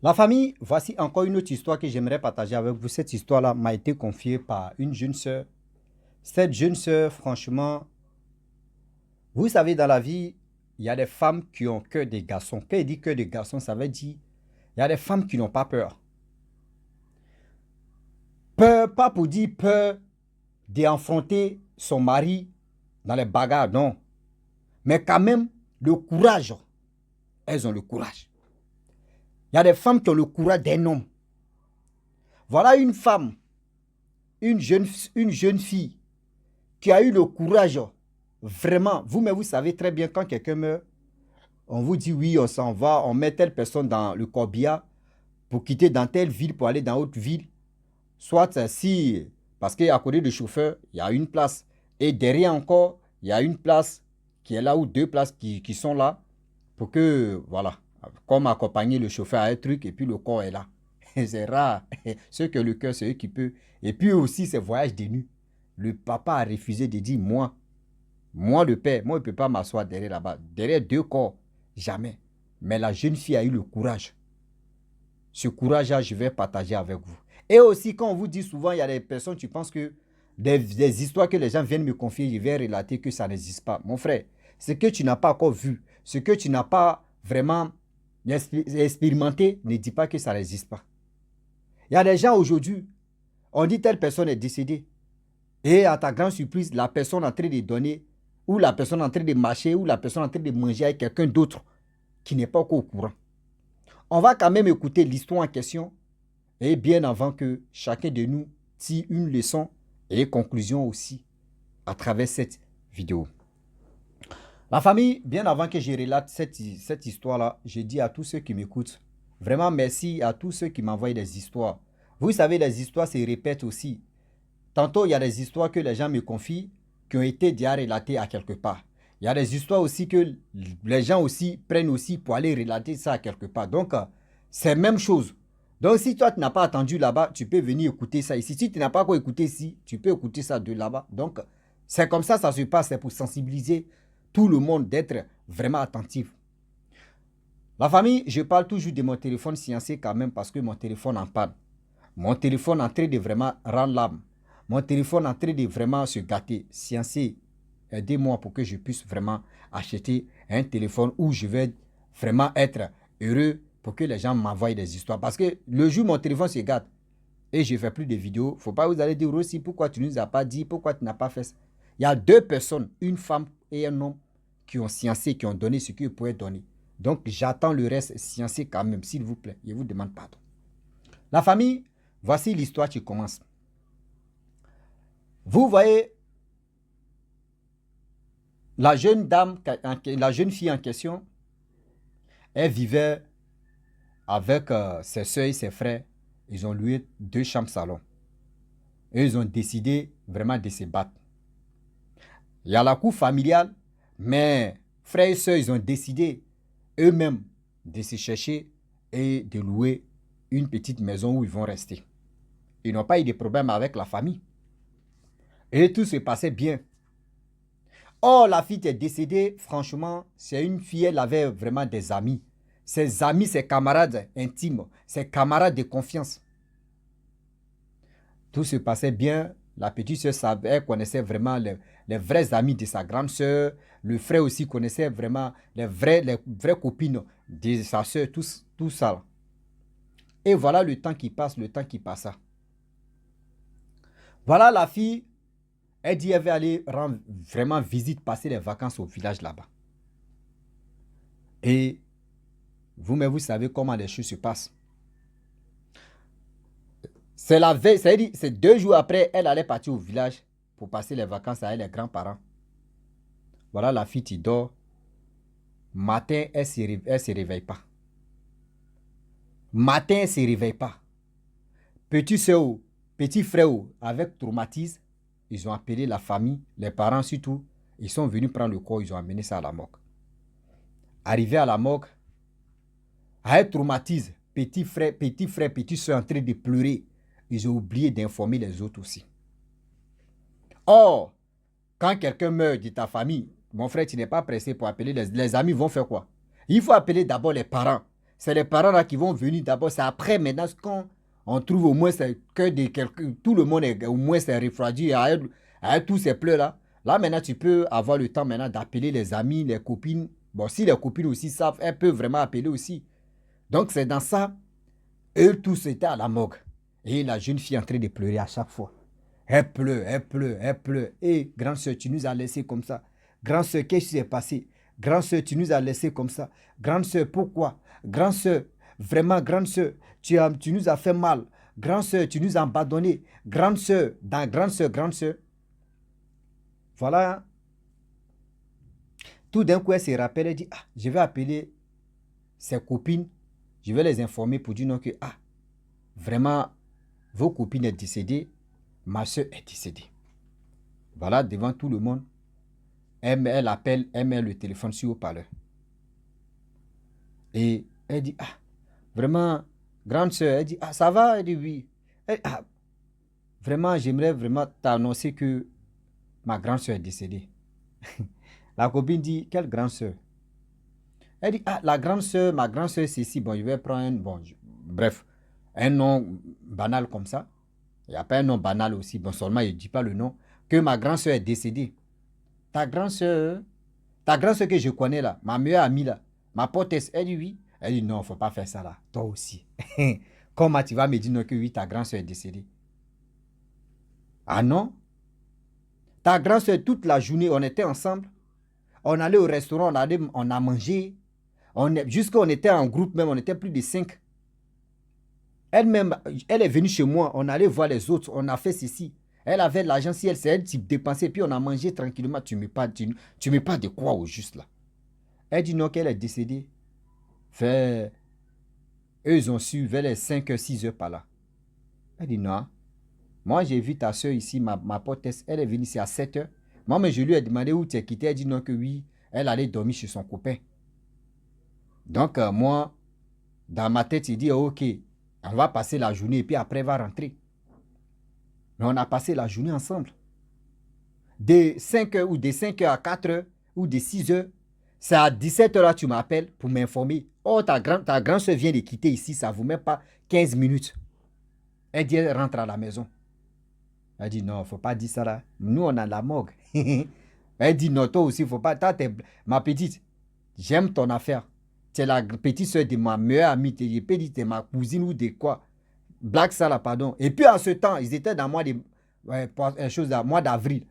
La famille, voici encore une autre histoire que j'aimerais partager avec vous. Cette histoire-là m'a été confiée par une jeune sœur. Cette jeune sœur, franchement, vous savez, dans la vie, il y a des femmes qui ont que des garçons. Quand il dit que des garçons, ça veut dire il y a des femmes qui n'ont pas peur. Peur, pas pour dire peur d'affronter son mari dans les bagarres, non. Mais quand même, le courage. Elles ont le courage. Il y a des femmes qui ont le courage d'un homme. Voilà une femme, une jeune fille qui a eu le courage, vraiment, vous-même, vous savez très bien quand quelqu'un meurt, on vous dit oui, on s'en va, on met telle personne dans le corbillard pour quitter dans telle ville pour aller dans autre ville. Soit si, parce qu'à côté du chauffeur, il y a une place. Et derrière encore, il y a une place qui est là ou deux places qui sont là pour que, voilà, comme accompagner le chauffeur à un truc et puis le corps est là. C'est rare. Ceux qui ont le cœur, c'est eux qui peuvent. Et puis aussi, ces voyages de nuit. Le papa a refusé de dire, moi le père, moi je ne peux pas m'asseoir derrière là-bas. Derrière deux corps, jamais. Mais la jeune fille a eu le courage. Ce courage-là, je vais partager avec vous. Et aussi, quand on vous dit souvent, il y a des personnes, tu penses que des histoires que les gens viennent me confier, je vais relater que ça n'existe pas. Mon frère, ce que tu n'as pas encore vu, ce que tu n'as pas vraiment expérimenté, ne dis pas que ça n'existe pas. Il y a des gens aujourd'hui, on dit telle personne est décédée. Et à ta grande surprise, la personne en train de donner, ou la personne en train de marcher, ou la personne en train de manger avec quelqu'un d'autre qui n'est pas encore au courant. On va quand même écouter l'histoire en question, et bien avant que chacun de nous tire une leçon et conclusion aussi à travers cette vidéo. La famille, bien avant que je relate cette histoire-là, je dis à tous ceux qui m'écoutent, vraiment merci à tous ceux qui m'envoient des histoires. Vous savez, les histoires se répètent aussi. Tantôt, il y a des histoires que les gens me confient qui ont été déjà relatées à quelque part. Il y a des histoires aussi que les gens aussi prennent aussi pour aller relater ça à quelque part. Donc, c'est la même chose. Donc, si toi, tu n'as pas attendu là-bas, tu peux venir écouter ça ici. Si tu n'as pas encore écouté ici, tu peux écouter ça de là-bas. Donc, c'est comme ça se passe. C'est pour sensibiliser tout le monde d'être vraiment attentif. La famille, je parle toujours de mon téléphone silencieux quand même parce que mon téléphone en panne. Mon téléphone en train de vraiment rendre l'âme. Mon téléphone en train de vraiment se gâter. Silencieux, aidez-moi pour que je puisse vraiment acheter un téléphone où je vais vraiment être heureux pour que les gens m'envoient des histoires. Parce que le jour où mon téléphone se gâte et je ne fais plus de vidéos, il ne faut pas vous allez dire aussi pourquoi tu ne nous as pas dit, pourquoi tu n'as pas fait ça. Il y a deux personnes, une femme et un homme, qui ont sciencé, qui ont donné ce qu'ils pouvaient donner. Donc j'attends le reste sciencé quand même, s'il vous plaît. Je vous demande pardon. La famille, voici l'histoire qui commence. Vous voyez, la jeune dame, la jeune fille en question, elle vivait avec ses soeurs et ses frères. Ils ont loué 2 chambres-salon. Et ils ont décidé vraiment de se battre. Il y a la cour familiale, mais frères et sœurs, ils ont décidé eux-mêmes de se chercher et de louer une petite maison où ils vont rester. Ils n'ont pas eu de problème avec la famille. Et tout se passait bien. Or, la fille est décédée, franchement, c'est une fille, elle avait vraiment des amis. Ses amis, ses camarades intimes, ses camarades de confiance. Tout se passait bien. La petite soeur savait, elle connaissait vraiment les vrais amis de sa grande soeur. Le frère aussi connaissait vraiment les vraies copines de sa soeur, tout ça. Et voilà le temps qui passe, le temps qui passa. Voilà la fille, elle dit qu'elle va aller rendre vraiment visite, passer les vacances au village là-bas. Et vous-même, vous savez comment les choses se passent. C'est la veille, c'est 2 jours après, elle allait partir au village pour passer les vacances avec les grands-parents. Voilà la fille qui dort. Matin, elle se réveille pas. Matin, elle ne se réveille pas. Petit soeur, petit frère, avec traumatisme, ils ont appelé la famille, les parents surtout. Ils sont venus prendre le corps, ils ont amené ça à la morgue. Arrivé à la morgue, avec traumatisme, petit frère, petite soeur en train de pleurer. Ils ont oublié d'informer les autres aussi. Or, quand quelqu'un meurt de ta famille, mon frère, tu n'es pas pressé pour appeler les amis vont faire quoi? Il faut appeler d'abord les parents. c'est les parents là qui vont venir d'abord. C'est après, maintenant, quand on trouve au moins que tout le monde est au moins c'est refroidi avec tous ces pleurs là. Là, maintenant, tu peux avoir le temps maintenant d'appeler les amis, les copines. Bon, si les copines aussi savent, elles peuvent vraiment appeler aussi. Donc, c'est dans ça, eux tous étaient à la morgue. Et la jeune fille est en train de pleurer à chaque fois. Elle pleure, elle pleure, elle pleure. Et grande soeur, tu nous as laissés comme ça. Grande soeur, qu'est-ce qui s'est passé? Grande soeur, tu nous as laissés comme ça. Grande soeur, pourquoi? Grande soeur, vraiment, grande soeur, tu nous as fait mal. Grande soeur, tu nous as abandonnés. Grande soeur, grande soeur. Voilà. Tout d'un coup, elle se rappelle, elle dit, ah, je vais appeler ses copines. Je vais les informer pour dire non que, ah, vraiment, vos copines sont décédées. Ma soeur est décédée. Voilà, devant tout le monde. Elle appelle, elle met le téléphone sur haut-parleur. Et elle dit, ah, vraiment, grande soeur, elle dit, ah, ça va? Elle dit, oui. Elle, ah, vraiment, j'aimerais vraiment t'annoncer que ma grande soeur est décédée. La copine dit, quelle grande soeur? Elle dit, ah, la grande soeur, ma grande soeur, c'est ici. Bon, je vais prendre un, bon, bref, un nom banal comme ça. Il n'y a pas un nom banal aussi. Bon, seulement, il ne dit pas le nom. Que ma grande soeur est décédée. Ta grande soeur que je connais là, ma meilleure amie là, ma potesse, elle dit oui. Elle dit non, il ne faut pas faire ça là. Toi aussi. Comment tu vas me dire non que oui, ta grande soeur est décédée? Ah non? Ta grande soeur, toute la journée, on était ensemble. On allait au restaurant, on a mangé. Jusqu'à on était en groupe même, on était plus de 5. Elle-même, elle est venue chez moi, on allait voir les autres, on a fait ceci. Elle avait l'argent, si elle, c'est elle qui dépensait, puis on a mangé tranquillement. Tu mets pas de quoi au juste là. Elle dit non, qu'elle est décédée. Eux, ils ont su vers les 5 h 6 h par là. Elle dit non. Moi, j'ai vu ta soeur ici, ma potesse, elle est venue ici à 7 h. Moi, mais je lui ai demandé où tu es quitté. Elle dit non, que oui, elle allait dormir chez son copain. Donc, moi, dans ma tête, il dit ok, on va passer la journée et puis après, elle va rentrer. Mais on a passé la journée ensemble. De 5 h ou de 5 h à 4 h ou de 6 h, c'est à 17 h là tu m'appelles pour m'informer. Oh, ta grande soeur vient de quitter ici, ça ne vous met pas 15 minutes. Elle dit, elle rentre à la maison. Elle dit, non, il ne faut pas dire ça là. Nous, on a la morgue. Elle dit, non, toi aussi, il ne faut pas. Ma petite, j'aime ton affaire. Tu es la petite soeur de ma meilleure amie. Tu es ma cousine ou de quoi. Black ça là, pardon. Et puis, en ce temps, ils étaient dans mois d'avril.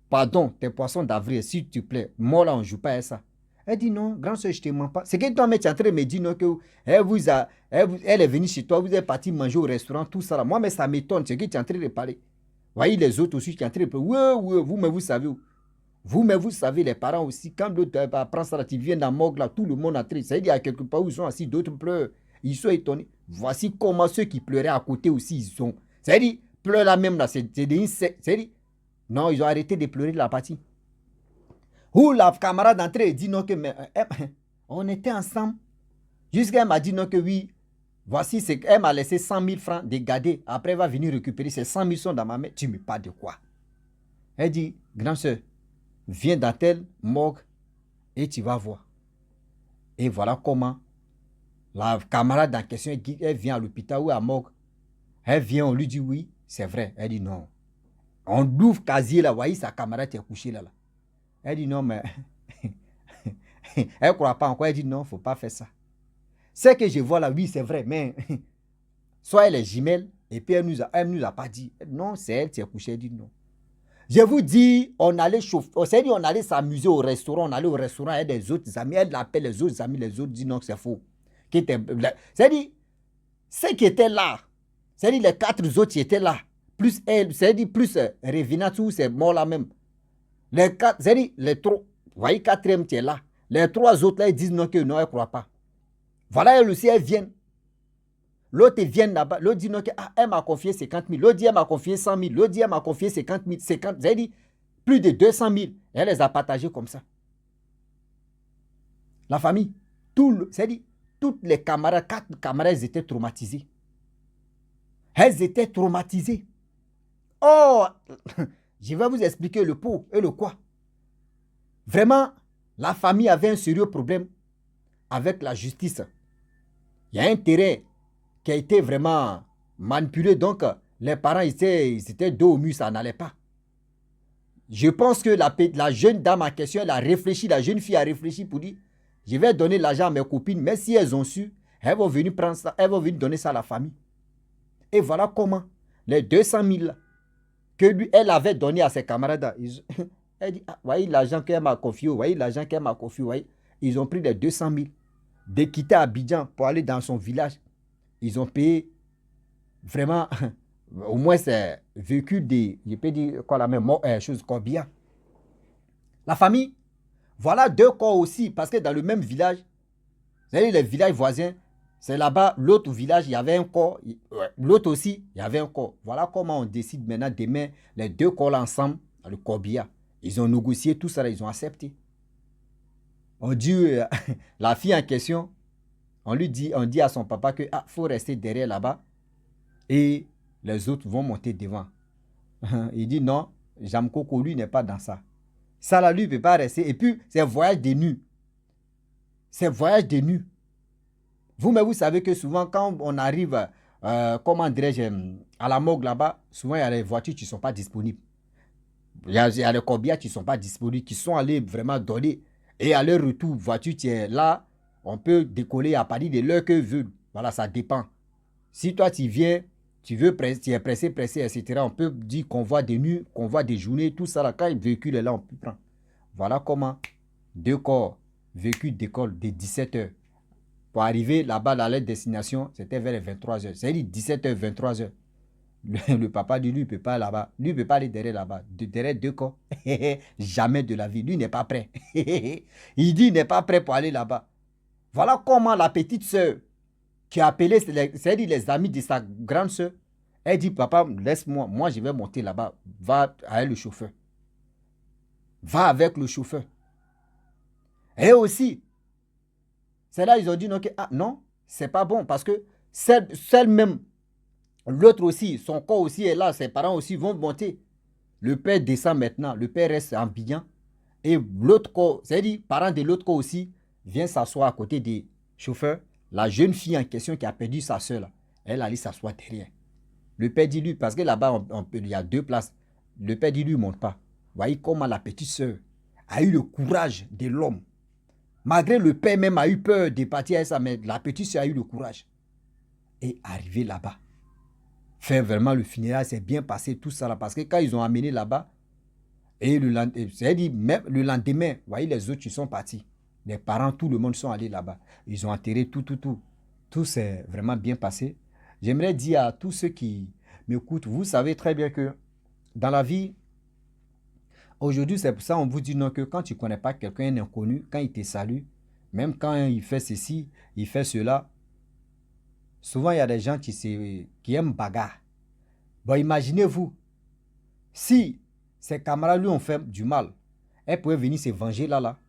Pardon, tes poissons d'avril, s'il te plaît. Moi, là, on ne joue pas à ça. Elle dit non, grand soeur, je ne te mens pas. C'est que toi, tu es en train de me dire non, que elle est venue chez toi, vous êtes parti manger au restaurant, tout ça. Là. Moi, mais ça m'étonne. C'est que tu es en train de parler. Voyez les autres aussi qui sont en train de parler. Oui, vous, mais vous savez. Vous, mais vous savez, les parents aussi, quand l'autre apprend ça, là, tu viens dans la morgue, là, tout le monde est en train. Ça veut dire, à quelque part où ils sont assis, d'autres pleurent. Ils sont étonnés. Voici comment ceux qui pleuraient à côté aussi, ils sont. Ça veut dire, pleurent là même, là, c'est des insectes. Ça veut dire, non, ils ont arrêté de pleurer de la partie. Où la camarade d'entrée dit non que on était ensemble. Jusqu'à elle m'a dit non que oui. Voici, elle m'a laissé 100 000 francs de garder. Après, elle va venir récupérer ces 100 000 sont dans ma main. Tu ne me parles de quoi? Elle dit, grand soeur, viens dans telle morgue et tu vas voir. Et voilà comment la camarade en question, elle vient à l'hôpital ou à la morgue. Elle vient, on lui dit oui, c'est vrai. Elle dit non. On ouvre casier là, voyez, sa camarade est couchée là. Elle dit non, mais elle ne croit pas encore. Elle dit non, il ne faut pas faire ça. Ce que je vois là, oui, c'est vrai, mais soit elle est jumelle, et puis elle ne nous a pas dit. Non, c'est elle qui est couchée. Elle dit non. Je vous dis, on allait chauffer, on allait s'amuser au restaurant, on allait au restaurant avec des autres amis. Elle appelle les autres amis, les autres disent non, c'est faux. C'est-à-dire, ceux qui étaient là, c'est-à-dire les 4 autres qui étaient là, plus elle, c'est-à-dire plus Revinatu, c'est mort là même. Les 4, c'est-à-dire les 3, vous voyez, 4e qui est là. Les 3 autres là, ils disent non, que non, elle ne croit pas. Voilà, elle aussi, elle vient. L'autre vient là-bas, l'autre dit non, que, ah, elle m'a confié 50 000. L'autre dit, elle m'a confié 100 000. L'autre dit, elle m'a confié 50 000. C'est-à-dire dit, plus de 200 000. Elle les a partagés comme ça. La famille, c'est-à-dire, toutes les camarades, 4 camarades, elles étaient traumatisées. Elles étaient traumatisées. Oh, je vais vous expliquer le pour et le quoi. Vraiment, la famille avait un sérieux problème avec la justice. Il y a un terrain qui a été vraiment manipulé. Donc, les parents, ils étaient dos au mur, ça n'allait pas. Je pense que la jeune dame en question, elle a réfléchi, la jeune fille a réfléchi pour dire, je vais donner l'argent à mes copines, mais si elles ont su, elles vont venir prendre ça, elles vont venir donner ça à la famille. Et voilà comment les 200 000 que lui, elle avait donné à ses camarades, elle dit, ah, voyez l'argent qu'elle m'a confié, voyez l'argent qu'elle m'a confié, voyez. Ils ont pris les 200 000, de quitter Abidjan pour aller dans son village. Ils ont payé vraiment, au moins c'est vécu des, je peux dire quoi la même chose, combien. La famille, voilà 2 corps aussi, parce que dans le même village, vous savez, les villages voisins, c'est là-bas, l'autre village, il y avait un corps, l'autre aussi, il y avait un corps. Voilà comment on décide maintenant de mettre les 2 corps ensemble dans le corbillard. Ils ont négocié tout ça, ils ont accepté. On dit, la fille en question, on dit à son papa que faut rester derrière là-bas et les autres vont monter devant. Il dit non, Jamkoko, lui, n'est pas dans ça. Ça, là, lui, ne peut pas rester. Et puis, c'est voyage de nuit. C'est voyage de nuit. Vous-même, vous savez que souvent, quand on arrive, comment dirais-je, à la morgue là-bas, souvent, il y a les voitures qui ne sont pas disponibles. Il y a les corbillards qui ne sont pas disponibles, qui sont allés vraiment donner. Et à leur retour, voiture, tu es là, on peut décoller à partir de l'heure que veut. Voilà, ça dépend. Si toi, tu viens, tu es pressé, etc., on peut dire convoi de nuit, convoi de journée, tout ça, là, quand le véhicule est là, on peut prendre. Voilà comment 2 corps, véhicule d'école de 17 h. Pour arriver là-bas, dans leur destination, c'était vers les 23 h. C'est-à-dire 17 h, 23 h. Le papa dit, lui, il ne peut pas là-bas. Lui, il ne peut pas aller derrière là-bas. Derrière 2 corps. Jamais de la vie. Lui, il n'est pas prêt. Il dit, il n'est pas prêt pour aller là-bas. Voilà comment la petite soeur, qui a appelé, c'est-à-dire les amis de sa grande soeur, elle dit, papa, laisse-moi, moi je vais monter là-bas, va avec le chauffeur. Va avec le chauffeur. Et aussi, c'est là ils ont dit, non, non, c'est pas bon, parce que celle même, l'autre aussi, son corps aussi est là, ses parents aussi vont monter. Le père descend maintenant, le père reste en Abidjan, et l'autre corps, c'est-à-dire, parents de l'autre corps aussi, vient s'asseoir à côté des chauffeurs. La jeune fille en question qui a perdu sa soeur, là, elle allait s'asseoir derrière. Le père dit lui, parce que là-bas, il y a 2 places. Le père dit lui, ne monte pas. Voyez comment la petite soeur a eu le courage de l'homme. Malgré le père même a eu peur de partir avec ça, mais la petite soeur a eu le courage. Et arrivé là-bas, faire vraiment le funérail, c'est bien passé tout ça là. Parce que quand ils ont amené là-bas, et même le lendemain, voyez les autres, ils sont partis. Les parents, tout le monde sont allés là-bas. Ils ont enterré tout. Tout s'est vraiment bien passé. J'aimerais dire à tous ceux qui m'écoutent, vous savez très bien que dans la vie, aujourd'hui, c'est pour ça qu'on vous dit non, que quand tu ne connais pas quelqu'un, un inconnu, quand il te salue, même quand il fait ceci, il fait cela, souvent il y a des gens qui aiment bagarre. Bon, imaginez-vous, si ses camarades lui ont fait du mal, elle pouvait venir se venger là.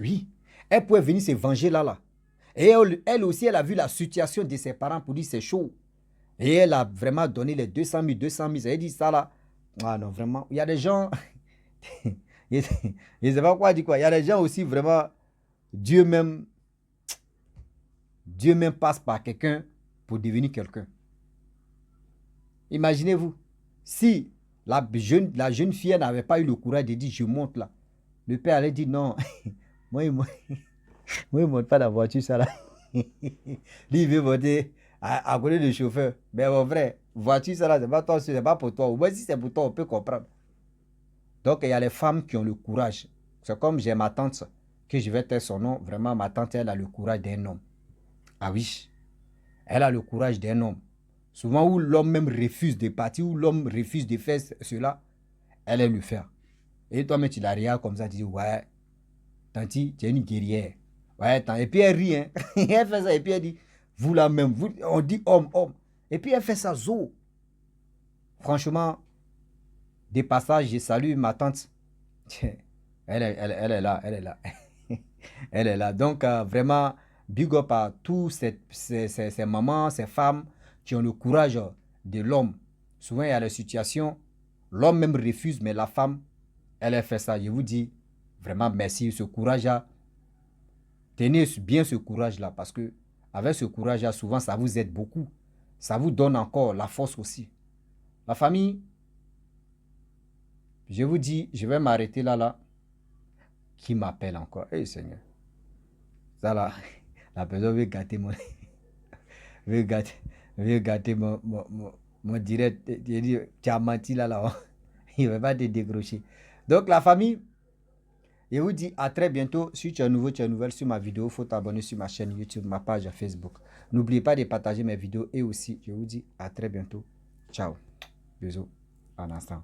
Oui, elle pouvait venir se venger là. Et elle aussi, elle a vu la situation de ses parents pour dire c'est chaud. Et elle a vraiment donné les 200 000. Elle dit ça là. Ah non, vraiment. Il y a des gens. Je ne sais pas quoi dire quoi. Il y a des gens aussi vraiment. Dieu même passe par quelqu'un pour devenir quelqu'un. Imaginez-vous. Si la jeune fille n'avait pas eu le courage de dire je monte là. Le père allait dire non. Moi, il ne monte pas dans la voiture, ça là. Lui, il veut monter à côté du chauffeur. Mais mon frère, voiture, ça là, c'est pas toi, c'est pas pour toi. Ou bien si c'est pour toi, on peut comprendre. Donc, il y a les femmes qui ont le courage. C'est comme j'ai ma tante, que je vais taire son nom. Vraiment, ma tante, elle a le courage d'un homme. Ah oui, elle a le courage d'un homme. Souvent, où l'homme même refuse de partir, où l'homme refuse de faire cela, elle le fait. Et toi-même, tu la regardes comme ça, tu dis, ouais, tanti, tu es une guerrière. Ouais, et puis elle rit, hein. Elle fait ça, et puis elle dit, vous là même, on dit homme. Et puis elle fait ça, zo. Franchement, des passages, je salue ma tante. Elle est là. Elle est là. Donc, vraiment, big up à tous ces mamans, ces femmes qui ont le courage de l'homme. Souvent, il y a des situations, l'homme même refuse, mais la femme, elle a fait ça. Je vous dis, vraiment, merci. Ce courage-là, tenez bien ce courage-là, parce que avec ce courage-là, souvent, ça vous aide beaucoup. Ça vous donne encore la force aussi. La famille, je vous dis, je vais m'arrêter là. Qui m'appelle encore? Eh Seigneur. Ça là, la personne veut gâter mon... veut gâter mon direct. Il dit, tu as menti là. Il ne va pas te décrocher. Donc la famille, je vous dis à très bientôt. Si tu es nouveau, tu es nouvelle sur ma vidéo, il faut t'abonner sur ma chaîne YouTube, ma page Facebook. N'oubliez pas de partager mes vidéos et aussi, je vous dis à très bientôt. Ciao. Bisous. En instant.